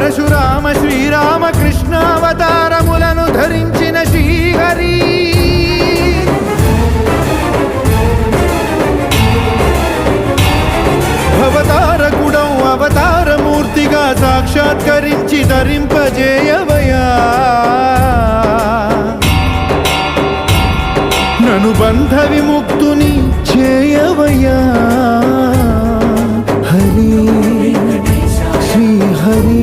పరశురామ శ్రీరామ కృష్ణావతారములను ధరించిన శ్రీహరి అవతారకుడం అవతారమూర్తిగా సాక్షాత్కరించి ధరింపజేయవయా నను బంధ విముక్తుని చేయవయా హరి శ్రీ హరి